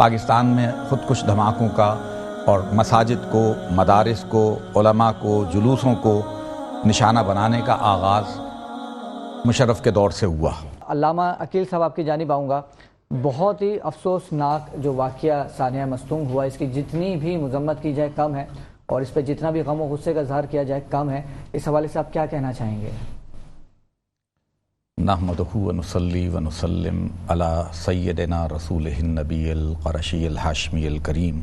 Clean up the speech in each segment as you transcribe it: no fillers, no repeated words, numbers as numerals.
پاکستان میں خودکش دھماکوں کا اور مساجد کو، مدارس کو، علماء کو، جلوسوں کو نشانہ بنانے کا آغاز مشرف کے دور سے ہوا۔ علامہ عقیل صاحب آپ کی جانب آؤں گا۔ بہت ہی افسوسناک جو واقعہ سانحہ مستونگ ہوا، اس کی جتنی بھی مذمت کی جائے کم ہے، اور اس پہ جتنا بھی غم و غصے کا اظہار کیا جائے کم ہے۔ اس حوالے سے آپ کیا کہنا چاہیں گے؟ نحمدہ ونصلی ونسلم علی سیدنا رسولہ النبی القرشی الہاشمی الکریم،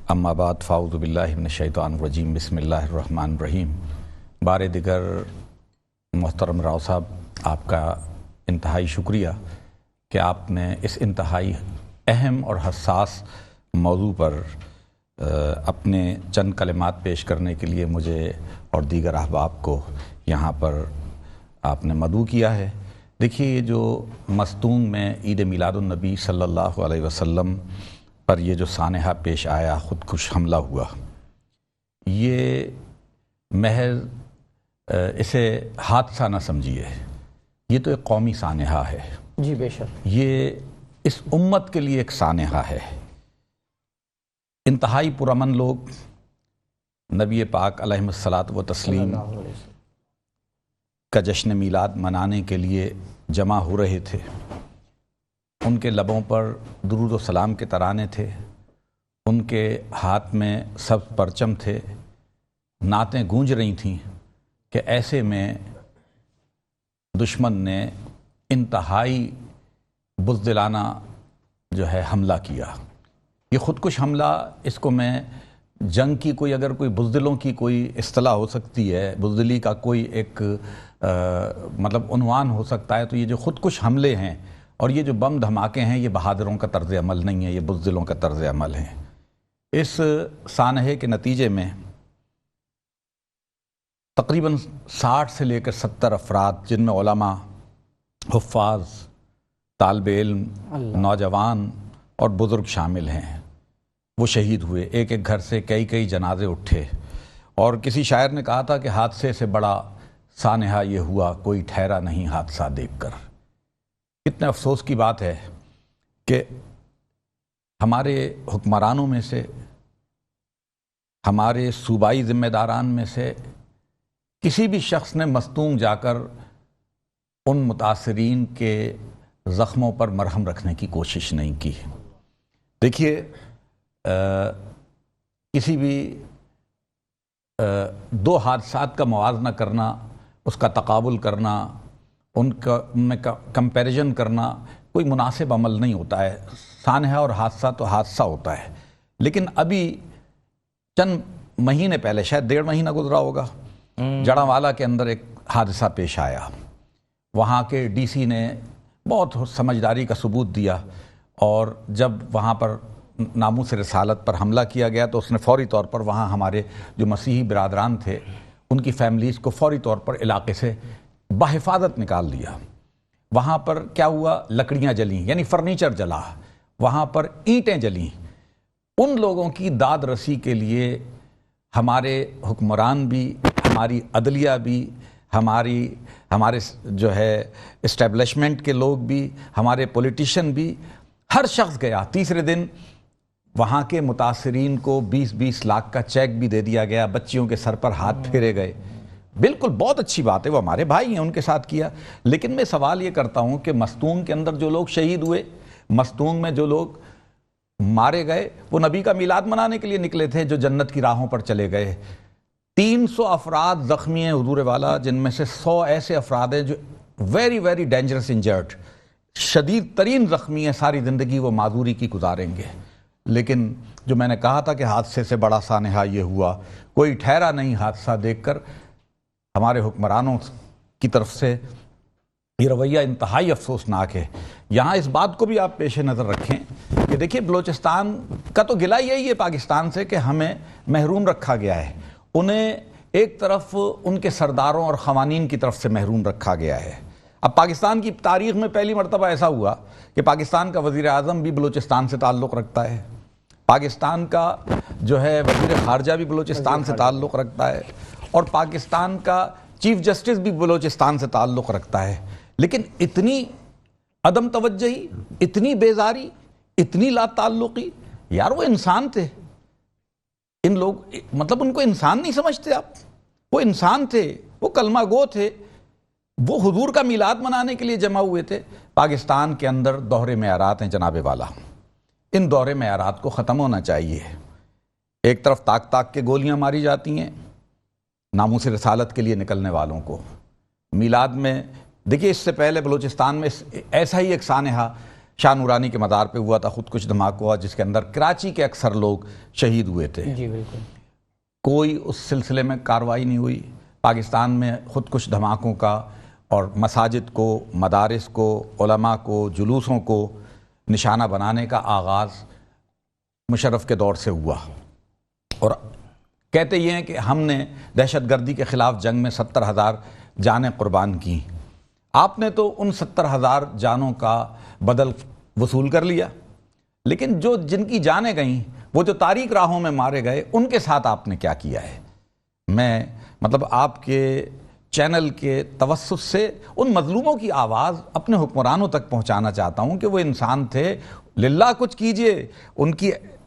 اما بعد فاعوذ باللہ من الشیطان الرجیم، بسم اللہ الرحمن الرحیم۔ بار دیگر محترم راؤ صاحب، آپ کا انتہائی شکریہ کہ آپ نے اس انتہائی اہم اور حساس موضوع پر اپنے چند کلمات پیش کرنے کے لیے مجھے اور دیگر احباب کو یہاں پر آپ نے مدعو کیا ہے۔ دیکھیے، یہ جو مستونگ میں عید میلاد النبی صلی اللہ علیہ وسلم پر یہ جو سانحہ پیش آیا، خودکش حملہ ہوا، یہ محض اسے حادثہ نہ سمجھیے، یہ تو ایک قومی سانحہ ہے۔ جی بے شک، یہ اس امت کے لیے ایک سانحہ ہے۔ انتہائی پرامن لوگ نبی پاک علیہ الصلاۃ و تسلیم کا جشن میلاد منانے کے لیے جمع ہو رہے تھے۔ ان کے لبوں پر درود و سلام کے ترانے تھے، ان کے ہاتھ میں سبز پرچم تھے، نعتیں گونج رہی تھیں کہ ایسے میں دشمن نے انتہائی بزدلانہ جو ہے حملہ کیا۔ یہ خودکش حملہ، اس کو میں جنگ کی کوئی اگر کوئی بزدلوں کی کوئی اصطلاح ہو سکتی ہے، بزدلی کا کوئی ایک مطلب عنوان ہو سکتا ہے، تو یہ جو خودکش حملے ہیں اور یہ جو بم دھماکے ہیں، یہ بہادروں کا طرز عمل نہیں ہے، یہ بزدلوں کا طرز عمل ہے۔ اس سانحے کے نتیجے میں تقریباً 60 سے لے کر 70 افراد، جن میں علماء، حفاظ، طالب علم، نوجوان اور بزرگ شامل ہیں، وہ شہید ہوئے۔ ایک ایک گھر سے کئی کئی جنازے اٹھے، اور کسی شاعر نے کہا تھا کہ حادثے سے بڑا سانحہ یہ ہوا، کوئی ٹھہرا نہیں حادثہ دیکھ کر۔ کتنے افسوس کی بات ہے کہ ہمارے حکمرانوں میں سے، ہمارے صوبائی ذمہ داران میں سے کسی بھی شخص نے مستونگ جا کر ان متاثرین کے زخموں پر مرہم رکھنے کی کوشش نہیں کی۔ دیکھیے، کسی بھی دو حادثات کا موازنہ کرنا، اس کا تقابل کرنا، ان میں کمپیریزن کرنا کوئی مناسب عمل نہیں ہوتا ہے۔ سانحہ اور حادثہ تو حادثہ ہوتا ہے، لیکن ابھی چند مہینے پہلے، شاید 1.5 مہینہ گزرا ہوگا، جڑاوالا کے اندر ایک حادثہ پیش آیا۔ وہاں کے ڈی سی نے بہت سمجھداری کا ثبوت دیا، اور جب وہاں پر ناموس رسالت پر حملہ کیا گیا تو اس نے فوری طور پر وہاں ہمارے جو مسیحی برادران تھے، ان کی فیملیز کو فوری طور پر علاقے سے بحفاظت نکال دیا۔ وہاں پر کیا ہوا؟ لکڑیاں جلیں، یعنی فرنیچر جلا، وہاں پر اینٹیں جلیں۔ ان لوگوں کی داد رسی کے لیے ہمارے حکمران بھی، ہماری عدلیہ بھی، ہمارے جو ہے اسٹیبلشمنٹ کے لوگ بھی، ہمارے پولیٹیشین بھی، ہر شخص گیا۔ تیسرے دن وہاں کے متاثرین کو 20-20 لاکھ کا چیک بھی دے دیا گیا، بچیوں کے سر پر ہاتھ پھیرے گئے۔ بالکل بہت اچھی بات ہے، وہ ہمارے بھائی ہیں، ان کے ساتھ کیا۔ لیکن میں سوال یہ کرتا ہوں کہ مستونگ کے اندر جو لوگ شہید ہوئے، مستونگ میں جو لوگ مارے گئے، وہ نبی کا میلاد منانے کے لیے نکلے تھے، جو جنت کی راہوں پر چلے گئے۔ 300 افراد زخمی ہیں حضور والا، جن میں سے 100 ایسے افراد ہیں جو ویری ویری ڈینجرس انجرڈ، شدید ترین زخمی ہیں، ساری زندگی وہ معذوری کی گزاریں گے۔ لیکن جو میں نے کہا تھا کہ حادثے سے بڑا سانحہ یہ ہوا، کوئی ٹھہرا نہیں حادثہ دیکھ کر، ہمارے حکمرانوں کی طرف سے یہ رویہ انتہائی افسوسناک ہے۔ یہاں اس بات کو بھی آپ پیش نظر رکھیں کہ دیکھیے، بلوچستان کا تو گلہ یہی ہے پاکستان سے کہ ہمیں محروم رکھا گیا ہے۔ انہیں ایک طرف ان کے سرداروں اور قوانین کی طرف سے محروم رکھا گیا ہے۔ اب پاکستان کی تاریخ میں پہلی مرتبہ ایسا ہوا کہ پاکستان کا وزیر اعظم بھی بلوچستان سے تعلق رکھتا ہے، پاکستان کا جو ہے وزیر خارجہ بھی بلوچستان سے تعلق رکھتا ہے، اور پاکستان کا چیف جسٹس بھی بلوچستان سے تعلق رکھتا ہے۔ لیکن اتنی عدم توجہی، اتنی بیزاری، اتنی لا تعلقی. یار وہ انسان تھے, ان لوگ مطلب ان کو انسان نہیں سمجھتے آپ؟ وہ انسان تھے, وہ کلمہ گو تھے, وہ حضور کا میلاد منانے کے لیے جمع ہوئے تھے. پاکستان کے اندر دوہرے معیارات ہیں جناب والا, ان دوہرے معیارات کو ختم ہونا چاہیے. ایک طرف تاک تاک کے گولیاں ماری جاتی ہیں ناموس رسالت کے لیے نکلنے والوں کو. میلاد میں دیکھیے, اس سے پہلے بلوچستان میں ایسا ہی ایک سانحہ شاہ نورانی کے مزار پہ ہوا تھا, خود کچھ دھماکہ ہوا جس کے اندر کراچی کے اکثر لوگ شہید ہوئے تھے. جی بالکل. کوئی اس سلسلے میں کارروائی نہیں ہوئی. پاکستان میں خود کچھ دھماکوں کا اور مساجد کو, مدارس کو, علماء کو, جلوسوں کو نشانہ بنانے کا آغاز مشرف کے دور سے ہوا, اور کہتے یہ ہیں کہ ہم نے دہشت گردی کے خلاف جنگ میں 70,000 جانیں قربان کی. آپ نے تو ان 70,000 جانوں کا بدل وصول کر لیا, لیکن جن کی جانیں گئیں, وہ جو تاریک راہوں میں مارے گئے, ان کے ساتھ آپ نے کیا کیا ہے؟ میں مطلب آپ کے چینل کے توسط سے ان مظلوموں کی آواز اپنے حکمرانوں تک پہنچانا چاہتا ہوں کہ وہ انسان تھے, للہ کچھ کیجئے.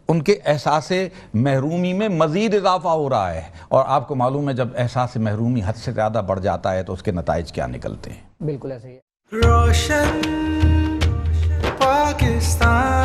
ان کے احساس محرومی میں مزید اضافہ ہو رہا ہے, اور آپ کو معلوم ہے جب احساس محرومی حد سے زیادہ بڑھ جاتا ہے تو اس کے نتائج کیا نکلتے ہیں. بالکل ایسے ہی ہے. روشن پاکستان.